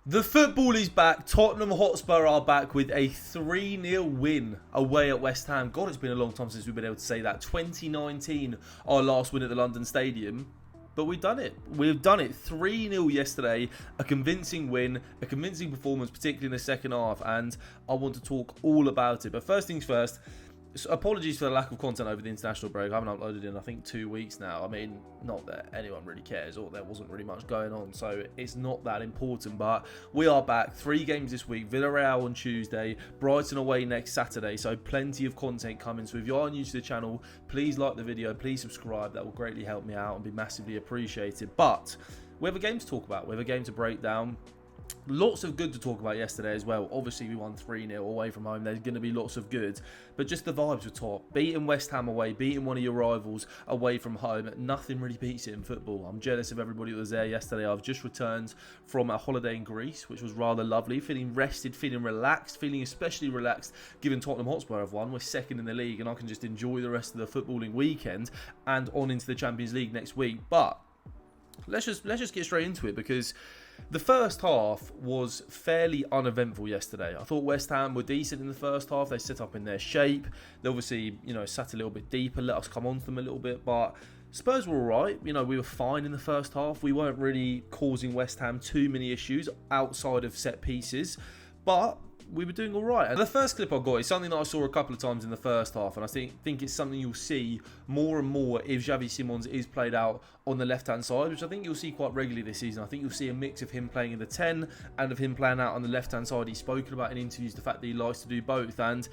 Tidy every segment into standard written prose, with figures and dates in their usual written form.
The football is back. Tottenham Hotspur are back with a 3-0 win away at West Ham. God, it's been a long time since we've been able to say that. 2019, our last win at the London Stadium. But we've done it. We've done it. 3-0 yesterday. A convincing win. A convincing performance, particularly in the second half. And I want to talk all about it. But first things first. So apologies for the lack of content over the international break. I haven't uploaded in, I think, 2 weeks now. I mean, not that anyone really cares, or there wasn't really much going on, so it's not that important. But we are back. 3 games this week. Villarreal on Tuesday, Brighton away next Saturday, so plenty of content coming. So if you are new to the channel, please like the video, please subscribe. That will greatly help me out and be massively appreciated. But we have a game to talk about. We have a game to break down. Lots of good to talk about yesterday as well. Obviously, we won 3-0 away from home. There's going to be lots of good. But just the vibes were top. Beating West Ham away, beating one of your rivals away from home. Nothing really beats it in football. I'm jealous of everybody that was there yesterday. I've just returned from a holiday in Greece, which was rather lovely. Feeling rested, feeling relaxed, feeling especially relaxed given Tottenham Hotspur have won. We're second in the league and I can just enjoy the rest of the footballing weekend and on into the Champions League next week. But let's just get straight into it, because the first half was fairly uneventful yesterday. I thought West Ham were decent in the first half. They set up in their shape. They obviously, sat a little bit deeper, let us come on to them a little bit. But Spurs were all right. We were fine in the first half. We weren't really causing West Ham too many issues outside of set pieces. But we were doing all right. And the first clip I got is something that I saw a couple of times in the first half, and I think it's something you'll see more and more if Xavi Simons is played out on the left-hand side, which I think you'll see quite regularly this season. I think you'll see a mix of him playing in the 10 and of him playing out on the left-hand side. He's spoken about in interviews the fact that he likes to do both, and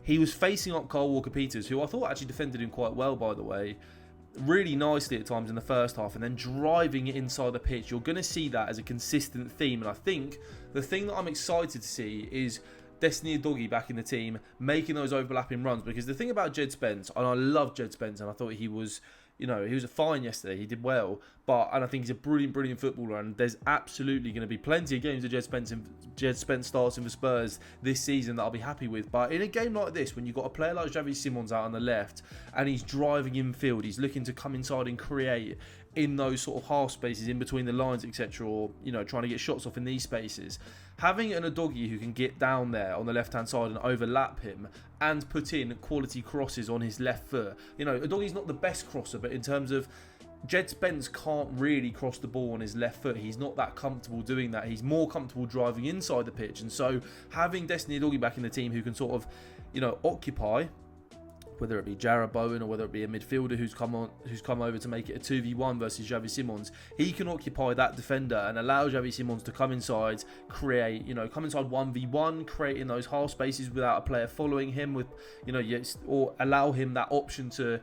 he was facing up Kyle Walker-Peters, who I thought actually defended him quite well, by the way, really nicely at times in the first half, and then driving it inside the pitch. You're going to see that as a consistent theme, and I think the thing that I'm excited to see is Destiny Udogie back in the team, making those overlapping runs. Because the thing about Jed Spence, and I love Jed Spence, and I thought he was a fine yesterday. He did well, and I think he's a brilliant footballer. And there's absolutely going to be plenty of games that Jed Spence starts in for Spurs this season that I'll be happy with. But in a game like this, when you've got a player like Xavi Simons out on the left, and he's driving infield, he's looking to come inside and create in those sort of half spaces in between the lines, etc., or trying to get shots off in these spaces. Having an Udogie who can get down there on the left-hand side and overlap him and put in quality crosses on his left foot. Udogie's not the best crosser, but in terms of Jed Spence can't really cross the ball on his left foot. He's not that comfortable doing that. He's more comfortable driving inside the pitch. And so having Destiny Udogie back in the team who can sort of, occupy, whether it be Jarrod Bowen or whether it be a midfielder who's come over to make it a 2v1 versus Xavi Simons, he can occupy that defender and allow Xavi Simons to come inside, create, come inside 1v1, creating those half spaces without a player following him, with, or allow him that option to,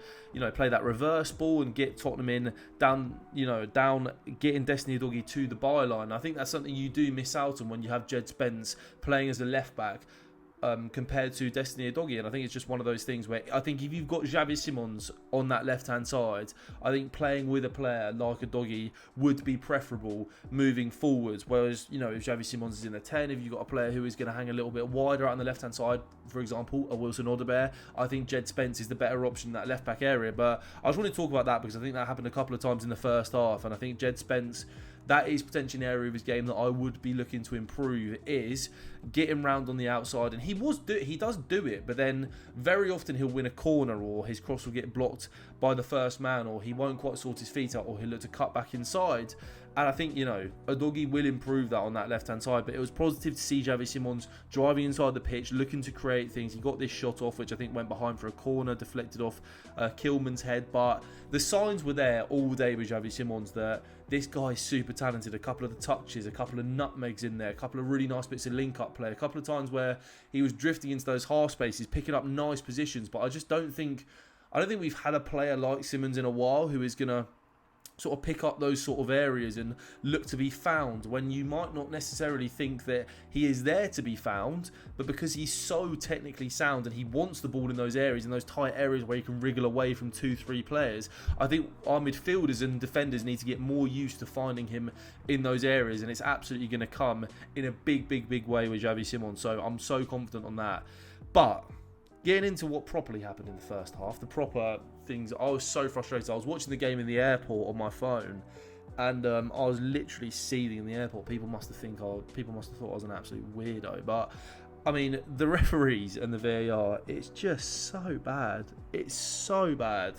play that reverse ball and get Tottenham in down, getting Destiny Udogie to the byline. I think that's something you do miss out on when you have Jed Spence playing as a left back. Compared to Destiny Udogie, and I think it's just one of those things where I think if you've got Xavi Simons on that left-hand side, I think playing with a player like Udogie would be preferable moving forwards. Whereas, if Xavi Simons is in the 10, if you've got a player who is going to hang a little bit wider out on the left-hand side, for example, a Wilson Odobert, I think Jed Spence is the better option in that left-back area. But I just want to talk about that because I think that happened a couple of times in the first half, and I think Jed Spence, that is potentially an area of his game that I would be looking to improve, is getting round on the outside. And he does do it, but then very often he'll win a corner, or his cross will get blocked by the first man, or he won't quite sort his feet out, or he'll look to cut back inside. And I think, Udogie will improve that on that left-hand side. But it was positive to see Xavi Simons driving inside the pitch, looking to create things. He got this shot off, which I think went behind for a corner, deflected off Kilman's head. But the signs were there all day with Xavi Simons that this guy's super talented. A couple of the touches, a couple of nutmegs in there, a couple of really nice bits of link-up play, a couple of times where he was drifting into those half spaces, picking up nice positions. But I don't think we've had a player like Simons in a while who is going to sort of pick up those sort of areas and look to be found when you might not necessarily think that he is there to be found, but because he's so technically sound and he wants the ball in those areas, in those tight areas where he can wriggle away from 2-3 players. I think our midfielders and defenders need to get more used to finding him in those areas, and it's absolutely going to come in a big way with Xavi Simons. So I'm so confident on that. But getting into what properly happened in the first half, the proper things, I was so frustrated. I was watching the game in the airport on my phone, And I was literally seething in the airport. People must have thought I was an absolute weirdo. But I mean, the referees and the VAR, it's just so bad. It's so bad.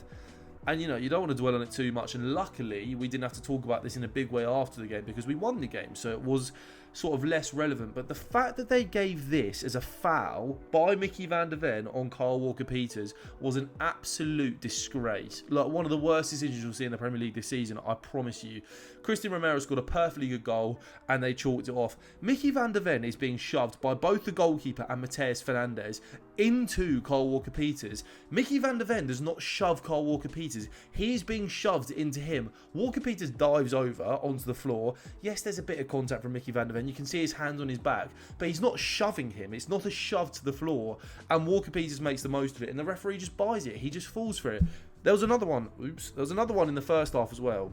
And, you know, you don't want to dwell on it too much. And luckily, we didn't have to talk about this in a big way after the game because we won the game. So it was sort of less relevant. But the fact that they gave this as a foul by Mickey van der Ven on Kyle Walker-Peters was an absolute disgrace. Like, one of the worst decisions you'll see in the Premier League this season, I promise you. Christian Romero scored a perfectly good goal and they chalked it off. Mickey van der Ven is being shoved by both the goalkeeper and Mateus Fernandes into Kyle Walker-Peters. Mickey van der Ven does not shove Kyle Walker-Peters. He is being shoved into him. Walker-Peters dives over onto the floor. Yes, there's a bit of contact from Mickey van der Ven. You can see his hands on his back, but he's not shoving him. It's not a shove to the floor, and Walker-Peters makes the most of it, and the referee just buys it. He just falls for it. There was another one. There was another one in the first half as well.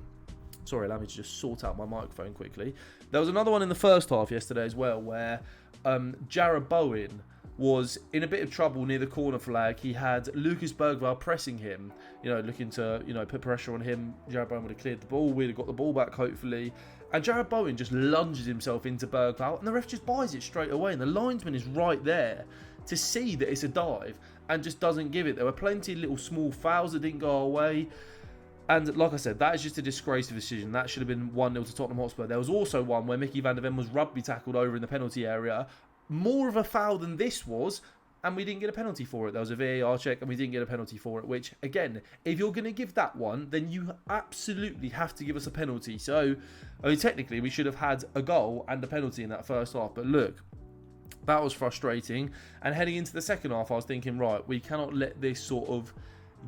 Sorry, allow me to just sort out my microphone quickly. There was another one in the first half yesterday as well where Jarrod Bowen was in a bit of trouble near the corner flag. He had Lucas Bergvall pressing him, you know, looking to, you know, put pressure on him. Jarrod Bowen would have cleared the ball. We'd have got the ball back, hopefully. And Jarrod Bowen just lunges himself into Bergvall, and the ref just buys it straight away. And the linesman is right there to see that it's a dive and just doesn't give it. There were plenty of little small fouls that didn't go away. And like I said, that is just a disgraceful decision. That should have been 1-0 to Tottenham Hotspur. There was also one where Mickey van der Ven was rugby tackled over in the penalty area. More of a foul than this was, and we didn't get a penalty for it. There was a VAR check and we didn't get a penalty for it, which, again, if you're going to give that one, then you absolutely have to give us a penalty. So, I mean, technically, we should have had a goal and a penalty in that first half. But look, that was frustrating. And heading into the second half, I was thinking, right, we cannot let this sort of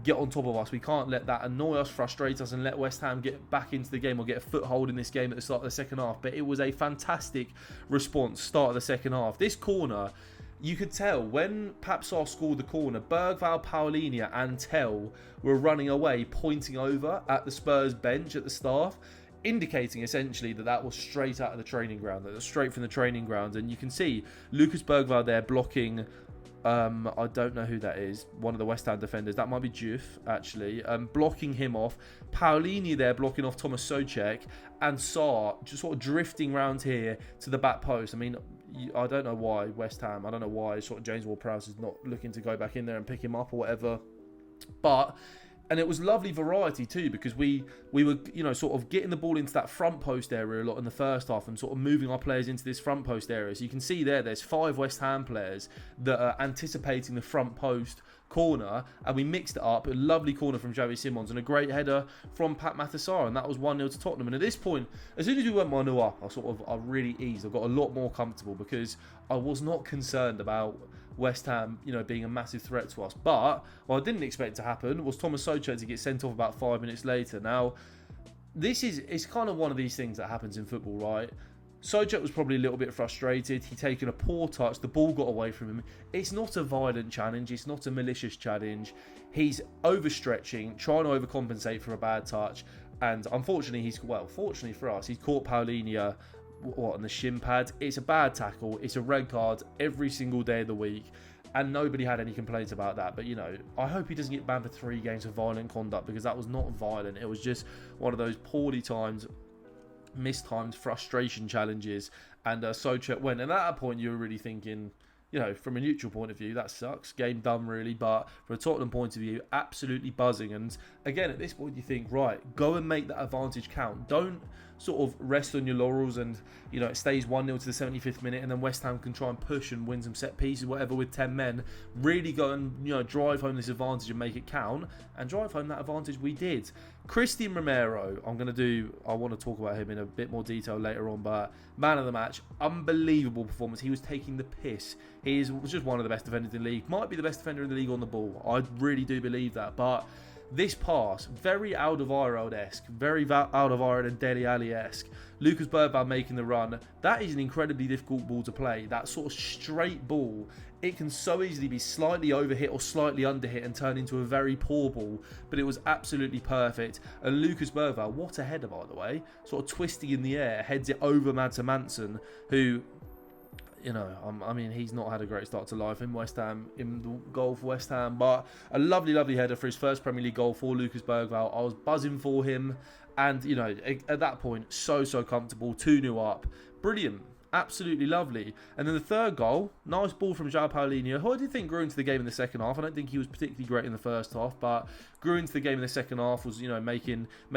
get on top of us. We can't let that annoy us, frustrate us, and let West Ham get back into the game or get a foothold in this game at the start of the second half. But it was a fantastic response, start of the second half. This corner, you could tell when Sarr scored the corner, Bergvall, Paulinho and Tell were running away, pointing over at the Spurs bench, at the staff, indicating essentially that that was straight out of the training ground, that was straight from the training ground. And you can see Lucas Bergvall there blocking, I don't know who that is, one of the West Ham defenders. That might be Juve, actually. Blocking him off. Paulinho there blocking off Thomas Souček. And Sarr just sort of drifting around here to the back post. I mean, I don't know why West Ham, I don't know why sort of James Ward-Prowse is not looking to go back in there and pick him up or whatever. But... and it was lovely variety too, because we were, you know, sort of getting the ball into that front post area a lot in the first half and sort of moving our players into this front post area. So you can see there's 5 West Ham players that are anticipating the front post corner, and we mixed it up. A lovely corner from Xavi Simons and a great header from Pat Sarr, and that was 1-0 to Tottenham. And at this point, as soon as we went 1-0 up, I really eased. I got a lot more comfortable because I was not concerned about West Ham, you know, being a massive threat to us. But what I didn't expect to happen was Thomas Souček to get sent off about 5 minutes later. Now, it's kind of one of these things that happens in football, right? Souček was probably a little bit frustrated. He'd taken a poor touch. The ball got away from him. It's not a violent challenge. It's not a malicious challenge. He's overstretching, trying to overcompensate for a bad touch. And unfortunately, fortunately for us, he's caught Paulinho on the shin pad. It's a bad tackle. It's a red card every single day of the week. And nobody had any complaints about that. But, you know, I hope he doesn't get banned for 3 games for violent conduct, because that was not violent. It was just one of those poorly timed, mistimed frustration challenges. And Souček went. And at that point, you were really thinking, you know, from a neutral point of view, that sucks. Game done, really. But from a Tottenham point of view, absolutely buzzing. And again, at this point, you think, right, go and make that advantage count. Don't sort of rest on your laurels and, you know, it stays 1-0 to the 75th minute and then West Ham can try and push and win some set pieces, whatever, with 10 men. Really go and, you know, drive home this advantage and make it count. And drive home that advantage we did. Christian Romero, I want to talk about him in a bit more detail later on, but man of the match, unbelievable performance. He was taking the piss. He was just one of the best defenders in the league. Might be the best defender in the league on the ball. I really do believe that. But this pass, very Alderweireld-esque, very Alderweireld and Dele Alli-esque. Lucas Bergvall making the run. That is an incredibly difficult ball to play. That sort of straight ball, it can so easily be slightly overhit or slightly underhit and turn into a very poor ball. But it was absolutely perfect. And Lucas Bergvall, what a header, by the way. Sort of twisting in the air, heads it over Mads Manson, who, you know, I mean, he's not had a great start to life in West Ham, in the goal for West Ham, but a lovely, lovely header for his first Premier League goal for Lucas Bergvall. I was buzzing for him, And, you know, at that point, so comfortable, 2-0 up. Brilliant. Absolutely lovely. And then the third goal, nice ball from João Paulinho, who I did think grew into the game in the second half. I don't think he was particularly great in the first half, but grew into the game in the second half, was, you know, made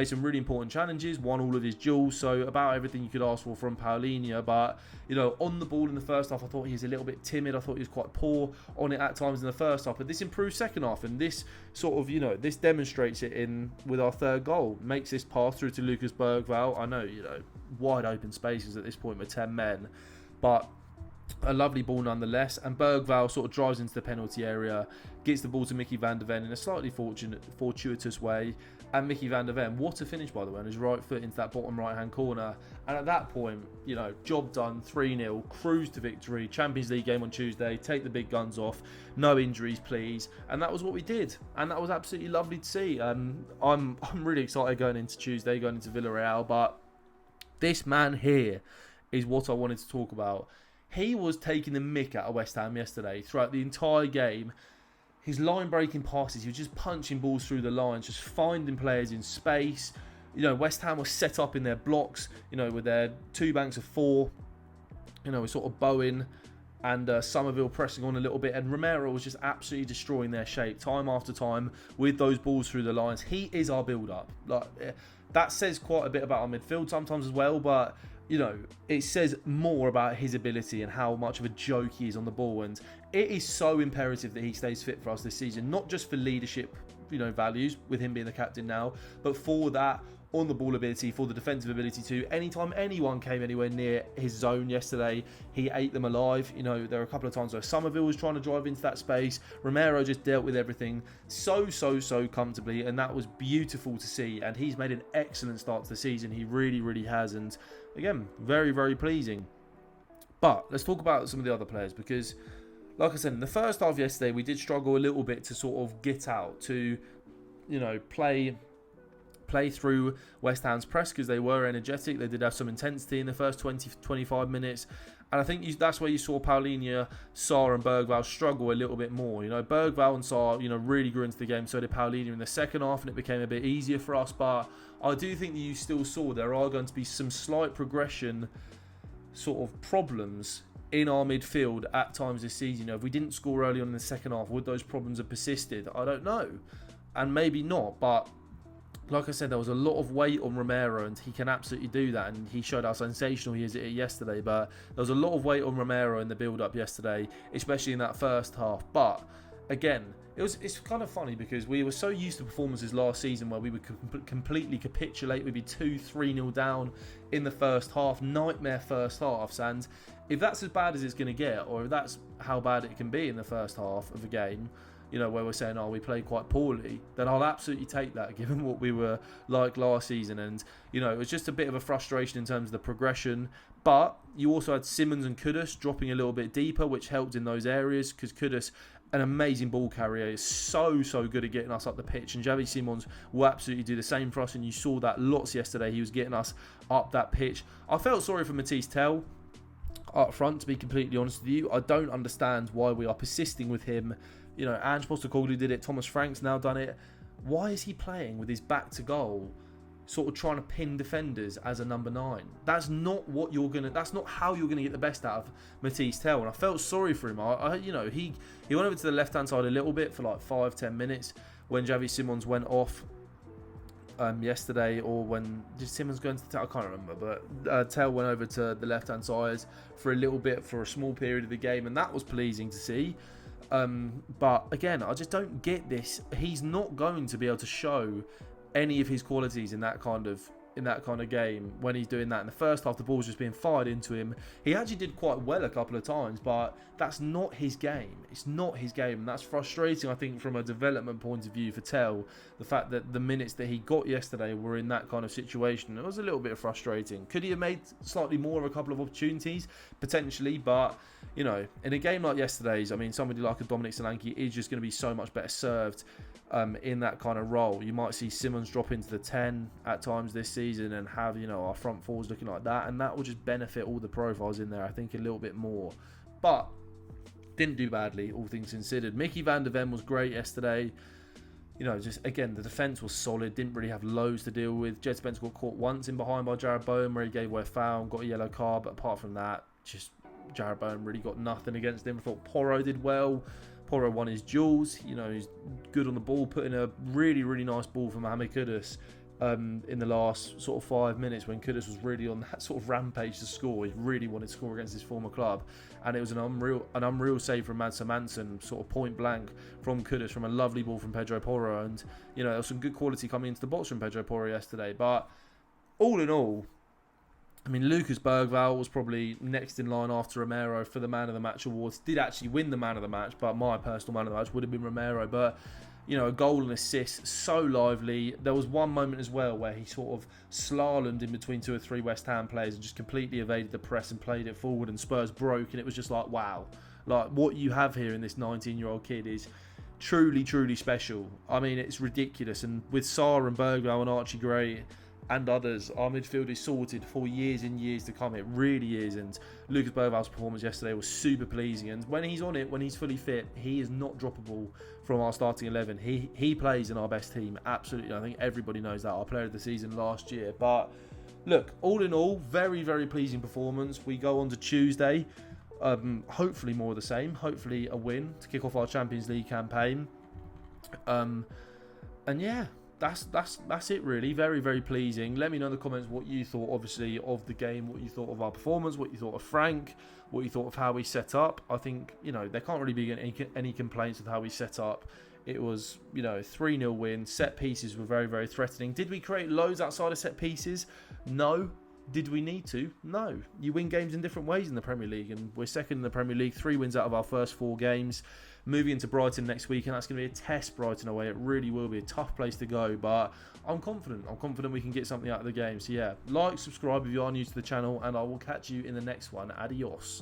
some really important challenges, won all of his duels, so about everything you could ask for from Paulinho. But, you know, on the ball in the first half, I thought he was a little bit timid. I thought he was quite poor on it at times in the first half, but this improved second half, and this sort of, you know, this demonstrates it in with our third goal. Makes this pass through to Lucas Bergvall. I know, you know, wide open spaces at this point with 10 men, but a lovely ball nonetheless. And Bergvall sort of drives into the penalty area, gets the ball to Mickey van der Ven in a slightly fortuitous way, and Mickey van der Ven, what a finish by the way, on his right foot into that bottom right hand corner. And at that point, you know, job done, 3-0, cruise to victory, Champions League game on Tuesday, take the big guns off, no injuries please. And that was what we did, and that was absolutely lovely to see. I'm really excited going into Tuesday, going into Villarreal, but this man here is what I wanted to talk about. He was taking the mick out of West Ham yesterday throughout the entire game. His line-breaking passes, he was just punching balls through the lines, just finding players in space. You know, West Ham was set up in their blocks, you know, with their 2 banks of 4. You know, with sort of Bowen and Somerville pressing on a little bit, and Romero was just absolutely destroying their shape time after time with those balls through the lines. He is our build-up. Like, that says quite a bit about our midfield sometimes as well, but, you know, it says more about his ability and how much of a joke he is on the ball. And it is so imperative that he stays fit for us this season, not just for leadership, you know, values with him being the captain now, but for that on the ball ability, for the defensive ability too. Anytime anyone came anywhere near his zone yesterday, he ate them alive. You know, there were a couple of times where Somerville was trying to drive into that space. Romero just dealt with everything so comfortably, and that was beautiful to see. And he's made an excellent start to the season. He really has, and again, very pleasing. But let's talk about some of the other players, because like I said, in the first half yesterday, we did struggle a little bit to sort of get out, to, you know, play through West Ham's press, because they were energetic. They did have some intensity in the first 20-25 minutes. And I think that's where you saw Paulinho, Sarr and Bergvall struggle a little bit more. You know, Bergvall and Sarr, you know, really grew into the game. So did Paulinho in the second half, and it became a bit easier for us. But I do think that you still saw there are going to be some slight progression sort of problems in our midfield at times this season. You know, if we didn't score early on in the second half, would those problems have persisted? I don't know. And maybe not, but like I said, there was a lot of weight on Romero, and he can absolutely do that, and he showed how sensational he is at it yesterday. But there was a lot of weight on Romero in the build-up yesterday, especially in that first half. But again, it's kind of funny, because we were so used to performances last season where we would completely capitulate. We'd be 2-3-0 down in the first half, nightmare first halves. And if that's as bad as it's going to get, or if that's how bad it can be in the first half of a game, you know, where we're saying, oh, we played quite poorly, then I'll absolutely take that, given what we were like last season. And, you know, it was just a bit of a frustration in terms of the progression. But you also had Simons and Kudus dropping a little bit deeper, which helped in those areas, because Kudus, an amazing ball carrier, is so good at getting us up the pitch. And Xavi Simons will absolutely do the same for us, and you saw that lots yesterday. He was getting us up that pitch. I felt sorry for Matisse Tell up front, to be completely honest with you. I don't understand why we are persisting with him. You know, Ange Postecoglou did it. Thomas Frank's now done it. Why is he playing with his back to goal, sort of trying to pin defenders as a number 9? That's not what you're gonna. That's not how you're gonna get the best out of Matisse Tell. And I felt sorry for him. You know, he went over to the left hand side a little bit for like 5-10 minutes when Xavi Simons went off yesterday, or when did Simons go into the Tell? I can't remember, but Tell went over to the left hand side for a little bit for a small period of the game, and that was pleasing to see. But again, I just don't get this. He's not going to be able to show any of his qualities in that kind of game when he's doing that. In the first half, the ball's just being fired into him. He actually did quite well a couple of times, but that's not his game. It's not his game, and that's frustrating, I think, from a development point of view for Tell. The fact that the minutes that he got yesterday were in that kind of situation, it was a little bit frustrating. Could he have made slightly more of a couple of opportunities? Potentially, but, you know, in a game like yesterday's, I mean, somebody like a Dominic Solanke is just going to be so much better served in that kind of role. You might see Simons drop into the 10 at times this season and have, you know, our front fours looking like that, and that will just benefit all the profiles in there, I think, a little bit more. But didn't do badly, all things considered. Mickey van der Ven was great yesterday. you know, just again, the defence was solid, didn't really have loads to deal with. Jed Spence got caught once in behind by Jarrod Bowen where he gave away a foul and got a yellow card, but apart from that, just Jarrod Bowen really got nothing against him. I thought Porro did well. Porro won his duels, you know, he's good on the ball, put in a really, really nice ball for Mohamed Kudus in the last sort of 5 minutes when Kudus was really on that sort of rampage to score. He really wanted to score against his former club, and it was an unreal save from Madsen Manson, sort of point blank from Kudus from a lovely ball from Pedro Porro, and you know there was some good quality coming into the box from Pedro Porro yesterday. But all in all, I mean, Lucas Bergvall was probably next in line after Romero for the Man of the Match awards. Did actually win the Man of the Match, but my personal Man of the Match would have been Romero. But you know, a goal and assist, so lively. There was one moment as well where he sort of slalomed in between 2 or 3 West Ham players and just completely evaded the press and played it forward, and Spurs broke, and it was just like, wow. Like, what you have here in this 19-year-old kid is truly, truly special. I mean, it's ridiculous. And with Sarr and Bergvall and Archie Gray and others, our midfield is sorted for years and years to come. It really is. And Lucas Bergvall's performance yesterday was super pleasing. And when he's on it, when he's fully fit, he is not droppable from our starting 11. He plays in our best team. Absolutely. I think everybody knows that. Our player of the season last year. But look, all in all, very, very pleasing performance. We go on to Tuesday. Hopefully more of the same. Hopefully a win to kick off our Champions League campaign. And yeah, that's it really. Very, very pleasing. Let me know in the comments what you thought, obviously, of the game, what you thought of our performance, what you thought of Frank, what you thought of how we set up. I think, you know, there can't really be any complaints with how we set up. It was, you know, 3-0 win. Set pieces were very, very threatening. Did we create loads outside of set pieces? No. Did we need to? No. You win games in different ways in the Premier League, and we're second in the Premier League, 3 wins out of our first 4 games. Moving into Brighton next week, and that's going to be a test, Brighton away. It really will be a tough place to go, but I'm confident. I'm confident we can get something out of the game. So yeah, like, subscribe if you are new to the channel, and I will catch you in the next one. Adios.